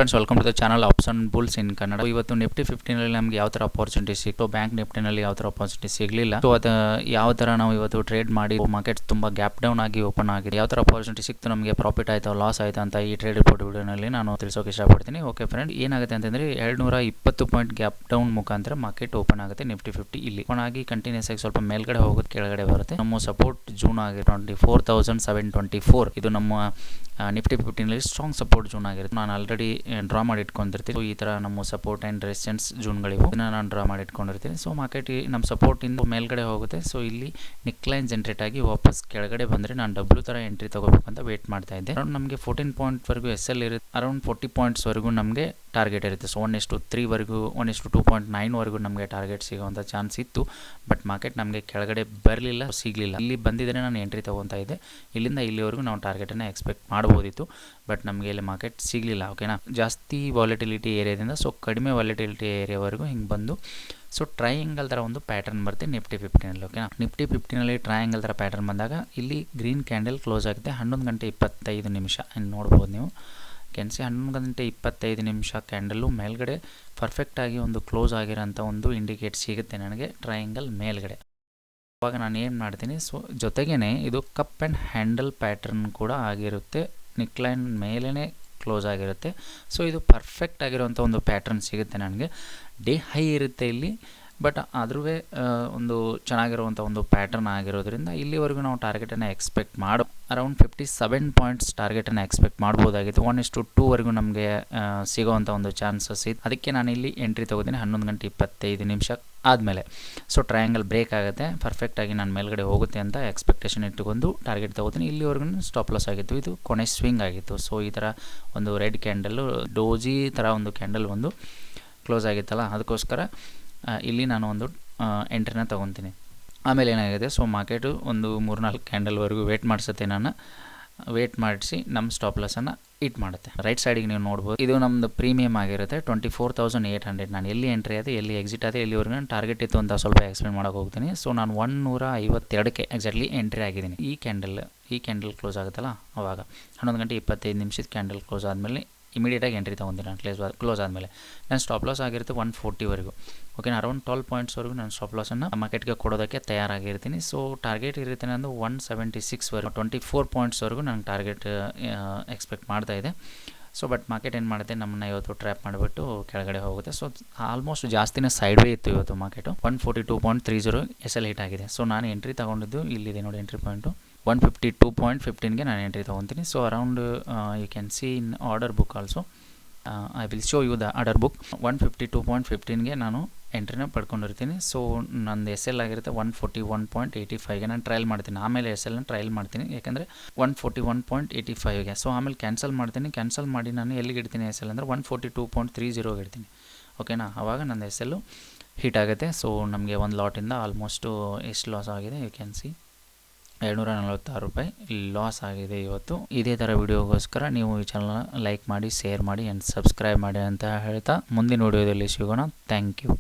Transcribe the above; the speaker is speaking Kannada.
Friends, welcome to the channel option bulls in Kannada. ಇವತ್ತು ನಿಫ್ಟಿ 15 ನಮಗೆ ಯಾವ ಥರ ಅಪಾರ್ಚುನಿಟಿ ಸಿಕ್ತು, ಬ್ಯಾಂಕ್ ನಿಫ್ಟಿನಲ್ಲಿ ಯಾವ ಥರ ಅಪಾರ್ಚುನಿಟಿ ಸಿಗಲಿಲ್ಲ. ಸೊ ಅದು ಯಾವ ಥರ ನಾವು ಇವತ್ತು ಟ್ರೇಡ್ ಮಾಡಿ ಮಾರ್ಕೆಟ್ ತುಂಬ ಗ್ಯಾಪ್ ಡೌನ್ ಆಗಿ ಓಪನ್ ಆಗಿದೆ, ಯಾವ ಥರ ಅಪಾರ್ಚುನಿಟಿ ಸಿಕ್ತು, ನಮಗೆ ಪ್ರಾಫಿಟ್ ಆಯಿತಾ ಲಾಸ್ ಆಯಿತಾ ಅಂತ ಈ ಟ್ರೇಡ್ ರಿಪೋರ್ಟ್ ವಿಡಿಯೋನಲ್ಲಿ ನಾನು ತಿಳಿಸೋಕೆ ಇಷ್ಟಪಡ್ತೀನಿ. ಓಕೆ ಫ್ರೆಂಡ್, ಏನಾಗುತ್ತೆ ಅಂತಂದರೆ 220 ಪಾಯಿಂಟ್ ಗ್ಯಾಪ್ ಡೌನ್ ಮುಖಾಂತರ ಮಾರ್ಕೆಟ್ ಓಪನ್ ಆಗುತ್ತೆ. ನಿಫ್ಟಿ 50 ಇಲ್ಲಿ ಓಪನ್ ಆಗಿ ಕಂಟಿನ್ಯೂಸ್ ಆಗಿ ಸ್ವಲ್ಪ ಮೇಲ್ಗಡೆ ಹೋಗುತ್ತೆ, ಕೆಳಗಡೆ ಬರುತ್ತೆ. ನಮ್ಮ ಸಪೋರ್ಟ್ ಜೂನ್ ಆಗಿ 24,724 ಇದು ನಮ್ಮ ನಿಫ್ಟಿ 15ನಲ್ಲಿ ಸ್ಟ್ರಾಂಗ್ ಸಪೋರ್ಟ್ ಜೂನ್ ಆಗಿರುತ್ತೆ. ನಾನು ಆಲ್ರೆಡಿ ಡ್ರಾ ಮಾಡಿ ಇಟ್ಕೊಂಡಿರ್ತೀನಿ. ಸೊ ಈ ಥರ ನಮ್ಮ ಸಪೋರ್ಟ್ ಆ್ಯಂಡ್ ರೆಸಿಸ್ಟೆನ್ಸ್ ಜೂನ್ಗಳಿವು, ಇದನ್ನು ನಾನು ಡ್ರಾ ಮಾಡಿ ಇಟ್ಕೊಂಡಿರ್ತೀನಿ. ಸೊ ಮಾರ್ಕೆಟ್ ನಮ್ಮ ಸಪೋರ್ಟಿಂದ ಮೇಲ್ಗಡೆ ಹೋಗುತ್ತೆ. ಸೊ ಇಲ್ಲಿ ನಿಕ್ಲೈನ್ ಜನರೇಟ್ ಆಗಿ ವಾಪಸ್ ಕೆಳಗಡೆ ಬಂದರೆ ನಾನು ಡಬ್ಲ್ಯೂ ಥರ ಎಂಟ್ರಿ ತೊಗೋಬೇಕಂತ ವೇಟ್ ಮಾಡ್ತಾ ಇದ್ದೆ. ಅರೌಂಡ್ ನಮಗೆ 14 ಪಾಯಿಂಟ್ವರೆಗೂ SL ಇರುತ್ತೆ, ಅರೌಂಡ್ 40 ಪಾಯಿಂಟ್ಸ್ವರೆಗೂ ನಮಗೆ ಟಾರ್ಗೆಟ್ ಇರುತ್ತೆ. ಸೊ 1:3 1:2.9 ನಮಗೆ ಟಾರ್ಗೆಟ್ ಸಿಗೋವಂಥ ಚಾನ್ಸ್ ಇತ್ತು. ಬಟ್ ಮಾರ್ಕೆಟ್ ನಮಗೆ ಕೆಳಗಡೆ ಬರಲಿಲ್ಲ, ಸಿಗಲಿಲ್ಲ. ಇಲ್ಲಿ ಬಂದಿದ್ದರೆ ನಾನು ಎಂಟ್ರಿ ತೊಗೊತಾ ಇದ್ದೆ. ಇಲ್ಲಿಂದ ಇಲ್ಲಿವರೆಗೂ ನಾವು ಟಾರ್ಗೆಟನ್ನು ಎಕ್ಸ್ಪೆಕ್ಟ್ ಮಾಡ್ಬೋದಿತ್ತು. ಬಟ್ ನಮಗೆ ಇಲ್ಲಿ ಮಾರ್ಕೆಟ್ ಸಿಗಲಿಲ್ಲ. ಓಕೆನಾ, ಜಾಸ್ತಿ ವಾಲಿಟಿಲಿಟಿ ಏರಿಯಾದಿಂದ ಸೊ ಕಡಿಮೆ ವಾಲಿಟಿಲಿಟಿ ಏರಿಯಾವರೆಗೂ ಹಿಂಗೆ ಬಂದು ಸೊ ಟ್ರಯಾಂಗಲ್ ಥರ ಒಂದು ಪ್ಯಾಟರ್ನ್ ಬರುತ್ತೆ ನಿಫ್ಟಿ 15ನಲ್ಲಿ. ಓಕೆನಾ, ನಿಫ್ಟಿ 15ನಲ್ಲಿ ಟ್ರಯಾಂಗಲ್ ಥರ ಪ್ಯಾಟರ್ನ್ ಬಂದಾಗ ಇಲ್ಲಿ ಗ್ರೀನ್ ಕ್ಯಾಂಡಲ್ ಕ್ಲೋಸ್ ಆಗುತ್ತೆ 11:25 ಇನ್ನು ನೋಡ್ಬೋದು ನೀವು. ಕೆನ್ಸಿ 11:25 ಕ್ಯಾಂಡಲ್ಲು ಮೇಲ್ಗಡೆ ಪರ್ಫೆಕ್ಟಾಗಿ ಒಂದು ಕ್ಲೋಸ್ ಆಗಿರೋಂಥ ಒಂದು ಇಂಡಿಕೇಟ್ ಸಿಗುತ್ತೆ ನನಗೆ ಟ್ರಯಾಂಗಲ್ ಮೇಲ್ಗಡೆ. ಅವಾಗ ನಾನು ಏನು ಮಾಡ್ತೀನಿ, ಸೊ ಜೊತೆಗೇ ಇದು ಕಪ್ ಆ್ಯಂಡ್ ಹ್ಯಾಂಡಲ್ ಪ್ಯಾಟರ್ನ್ ಕೂಡ ಆಗಿರುತ್ತೆ, ನಿಕ್ಲೈನ್ ಮೇಲೇ ಕ್ಲೋಸ್ ಆಗಿರುತ್ತೆ. ಸೊ ಇದು ಪರ್ಫೆಕ್ಟ್ ಆಗಿರೋಂಥ ಒಂದು ಪ್ಯಾಟ್ರನ್ ಸಿಗುತ್ತೆ ನನಗೆ. ಡೇ ಹೈ ಇರುತ್ತೆ ಇಲ್ಲಿ, ಬಟ್ ಆದ್ರೂ ಒಂದು ಚೆನ್ನಾಗಿರುವಂಥ ಒಂದು ಪ್ಯಾಟರ್ನ್ ಆಗಿರೋದ್ರಿಂದ ಇಲ್ಲಿವರೆಗೂ ನಾವು ಟಾರ್ಗೆಟನ್ನು ಎಕ್ಸ್ಪೆಕ್ಟ್ ಮಾಡೋ ಅರೌಂಡ್ 57 ಪಾಯಿಂಟ್ಸ್ ಟಾರ್ಗೆಟನ್ನು ಎಕ್ಸ್ಪೆಕ್ಟ್ ಮಾಡ್ಬೋದಾಗಿತ್ತು. 1:2 ನಮಗೆ ಸಿಗೋವಂಥ ಒಂದು ಚಾನ್ಸಸ್ ಇತ್ತು. ಅದಕ್ಕೆ ನಾನು ಇಲ್ಲಿ ಎಂಟ್ರಿ ತೊಗೋತೀನಿ 11:25 ಆದಮೇಲೆ. ಸೊ ಟ್ರಯಾಂಗಲ್ ಬ್ರೇಕ್ ಆಗುತ್ತೆ, ಪರ್ಫೆಕ್ಟಾಗಿ ನಾನು ಮೇಲ್ಗಡೆ ಹೋಗುತ್ತೆ ಅಂತ ಎಕ್ಸ್ಪೆಕ್ಟೇಷನ್ ಇಟ್ಟುಕೊಂಡು ಟಾರ್ಗೆಟ್ ತೊಗೋತೀನಿ. ಇಲ್ಲಿವರೆಗೂ ಸ್ಟಾಪ್ ಲಾಸ್ ಆಗಿತ್ತು, ಇದು ಕೊನೆ ಸ್ವಿಂಗ್ ಆಗಿತ್ತು. ಸೊ ಈ ಥರ ಒಂದು ರೆಡ್ ಕ್ಯಾಂಡಲ್ಲು ಡೋಜಿ ಥರ ಒಂದು ಕ್ಯಾಂಡಲ್ ಒಂದು ಕ್ಲೋಸ್ ಆಗಿತ್ತಲ್ಲ, ಅದಕ್ಕೋಸ್ಕರ ಇಲ್ಲಿ ನಾನು ಒಂದು ಎಂಟ್ರಿನ ತೊಗೊತೀನಿ. ಆಮೇಲೆ ಏನಾಗಿದೆ, ಸೊ ಮಾರ್ಕೆಟು ಒಂದು 3-4 ಕ್ಯಾಂಡಲ್ವರೆಗೂ ವೇಟ್ ಮಾಡಿಸುತ್ತೆ. ನಾನು ವೇಟ್ ಮಾಡಿಸಿ ನಮ್ಮ ಸ್ಟಾಪ್ ಲಾಸನ್ನು ಹಿಟ್ ಮಾಡುತ್ತೆ. ರೈಟ್ ಸೈಡಿಗೆ ನೀವು ನೋಡ್ಬೋದು, ಇದು ನಮ್ಮದು ಪ್ರೀಮಿಯಮ್ ಆಗಿರುತ್ತೆ 24,800. ನಾನು ಎಲ್ಲಿ ಎಂಟ್ರಿ ಆದೆ, ಎಲ್ಲಿ ಎಕ್ಸಿಟ್ ಆದೆ, ಎಲ್ಲಿವರೆಗೂ ನಾನು ಟಾರ್ಗೆಟ್ ಇತ್ತು ಅಂತ ಸ್ವಲ್ಪ ಎಕ್ಸ್ಪ್ಲೇನ್ ಮಾಡೋಕೆ ಹೋಗ್ತೀನಿ. ಸೊ ನಾನು 152ಕ್ಕೆ ಎಕ್ಸಾಕ್ಟ್ಲಿ ಎಂಟ್ರಿ ಆಗಿದ್ದೀನಿ. ಈ ಕ್ಯಾಂಡಲ್ ಕ್ಲೋಸ್ ಆಗುತ್ತಲ್ಲ ಅವಾಗ 11:25 ಕ್ಯಾಂಡಲ್ ಕ್ಲೋಸ್ ಆದಮೇಲೆ ಇಮಿಡಿಯೇಟಾಗಿ ಎಂಟ್ರಿ ತೊಗೊಂತೀನಿ ನಾನು. ಕ್ಲೋಸ್ ಆದಮೇಲೆ ನನ್ನ ಸ್ಟಾಪ್ ಲಾಸ್ ಆಗಿರುತ್ತೆ 140ವರೆಗೂ. ಓಕೆನಾ, ಅರೌಂಡ್ 12 ಪಾಯಿಂಟ್ಸ್ವರೆಗೂ ನಾನು ಸ್ಟಾಪ್ ಲಾಸನ್ನು ಮಾರ್ಕೆಟ್ಗೆ ಕೊಡೋದಕ್ಕೆ ತಯಾರಾಗಿರ್ತೀನಿ. ಸೊ ಟಾರ್ಗೆಟ್ ಇರುತ್ತೆ ನಂದು 176ವರೆಗೂ, 24 ಪಾಯಿಂಟ್ಸ್ವರೆಗೂ ನಾನು ಟಾರ್ಗೆಟ್ ಎಕ್ಸ್ಪೆಕ್ಟ್ ಮಾಡ್ತಾ ಇದೆ. ಸೊ ಬಟ್ ಮಾರ್ಕೆಟ್ ಏನು ಮಾಡುತ್ತೆ, ನಮ್ಮನ್ನು ಇವತ್ತು ಟ್ರ್ಯಾಪ್ ಮಾಡಿಬಿಟ್ಟು ಕೆಳಗಡೆ ಹೋಗುತ್ತೆ. ಸೊ ಆಲ್ಮೋಸ್ಟ್ ಜಾಸ್ತಿನೇ ಸೈಡ್ ವೇ ಇತ್ತು ಇವತ್ತು ಮಾರ್ಕೆಟು. 142.30 SL ಹಿಟ್ ಆಗಿದೆ. ಸೊ ನಾನು ಎಂಟ್ರಿ ತೊಗೊಂಡಿದ್ದು ಇಲ್ಲಿದೆ ನೋಡಿ, ಎಂಟ್ರಿ ಪಾಯಿಂಟು 152.15ಗೆ ನಾನು ಎಂಟ್ರಿ ತೊಗೊತೀನಿ. So around you can see in order book also, I will show you the order book. 152.15ಗೆ ನಾನು ಎಂಟ್ರಿನ ಪಡ್ಕೊಂಡಿರ್ತೀನಿ. ಸೊ ನಂದು SL ಆಗಿರುತ್ತೆ 141.85ಗೆ ನಾನು ಟ್ರಯಲ್ ಮಾಡ್ತೀನಿ. ಆಮೇಲೆ SLನ ಟ್ರಯಲ್ ಮಾಡ್ತೀನಿ, ಯಾಕಂದರೆ 141.85ಗೆ. ಸೊ ಆಮೇಲೆ ಕ್ಯಾನ್ಸಲ್ ಮಾಡ್ತೀನಿ. ಕ್ಯಾನ್ಸಲ್ ಮಾಡಿ ನಾನು ಎಲ್ಲಿಗೆ ಇಡ್ತೀನಿ SL ಅಂದರೆ 142.30ಗೆ ಇಡ್ತೀನಿ. ಓಕೆನಾ, ಆವಾಗ ನನ್ನ SL ಹಿಟ್ ಆಗುತ್ತೆ. ಸೊ ನಮಗೆ ಒಂದು ಲಾಟಿಂದ ಆಲ್ಮೋಸ್ಟು ಎಷ್ಟು ಲಾಸ್ ಆಗಿದೆ, ಯು ಕ್ಯಾನ್ ಸಿ $246 ಲಾಸ್ ಆಗಿದೆ ಇವತ್ತು. ಇದೇ ಥರ ವಿಡಿಯೋಗೋಸ್ಕರ ನೀವು ಈ ಚಾನಲ್ನ ಲೈಕ್ ಮಾಡಿ, ಶೇರ್ ಮಾಡಿ ಆ್ಯಂಡ್ ಸಬ್ಸ್ಕ್ರೈಬ್ ಮಾಡಿ ಅಂತ ಹೇಳ್ತಾ ಮುಂದಿನ ವಿಡಿಯೋದಲ್ಲಿ ಸಿಗೋಣ. Thank you.